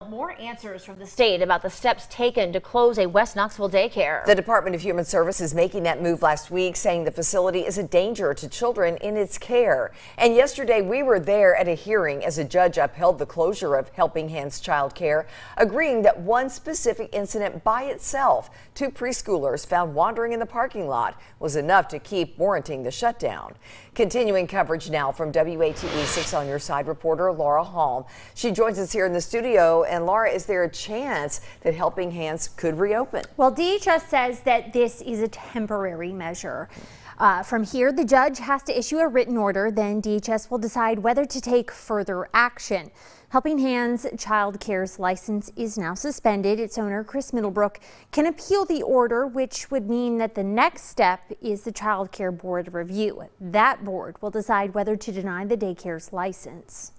More answers from the state about the steps taken to close a West Knoxville daycare. The Department of Human Services making that move last week, saying the facility is a danger to children in its care. And yesterday we were there at a hearing as a judge upheld the closure of Helping Hands Child Care, agreeing that one specific incident by itself, 2 preschoolers found wandering in the parking lot, was enough to keep warranting the shutdown. Continuing coverage now from WATE 6 on Your Side reporter Laura Halm. She joins us here in the studio. And Laura, is there a chance that Helping Hands could reopen? Well, DHS says that this is a temporary measure. From here, the judge has to issue a written order. Then DHS will decide whether to take further action. Helping Hands Child Care's license is now suspended. Its owner, Chris Middlebrook, can appeal the order, which would mean that the next step is the Child Care Board review. That board will decide whether to deny the daycare's license.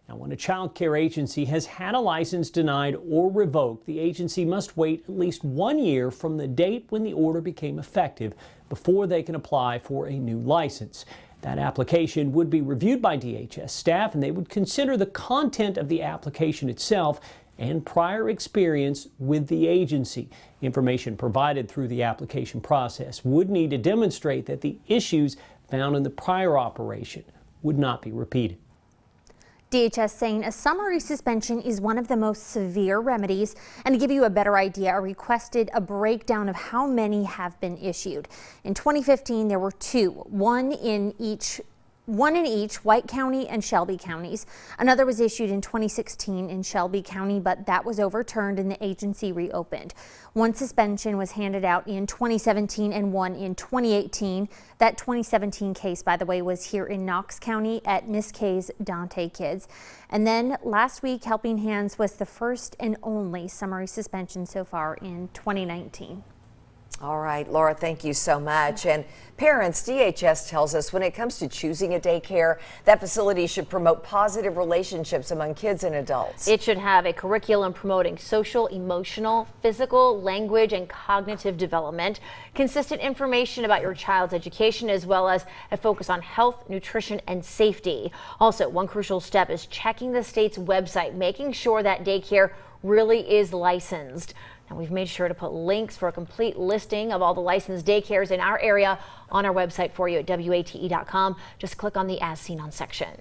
Now, when a child care agency has had a license denied or revoked, the agency must wait at least 1 year from the date when the order became effective before they can apply for a new license. That application would be reviewed by DHS staff, and they would consider the content of the application itself and prior experience with the agency. Information provided through the application process would need to demonstrate that the issues found in the prior operation would not be repeated. DHS saying a summary suspension is one of the most severe remedies, and to give you a better idea, I requested a breakdown of how many have been issued. In 2015, there were 2, one in each White County and Shelby counties. Another was issued in 2016 in Shelby County, but that was overturned and the agency reopened. One suspension was handed out in 2017 and one in 2018. That 2017 case, by the way, was here in Knox County at Miss K's Dante Kids. And then last week, Helping Hands was the first and only summary suspension so far in 2019. All right, Laura, thank you so much. And parents, DHS tells us when it comes to choosing a daycare, that facility should promote positive relationships among kids and adults. It should have a curriculum promoting social, emotional, physical, language, and cognitive development, consistent information about your child's education, as well as a focus on health, nutrition, and safety. Also, one crucial step is checking the state's website, making sure that daycare really is licensed. And we've made sure to put links for a complete listing of all the licensed daycares in our area on our website for you at WATE.com. Just click on the As Seen On section.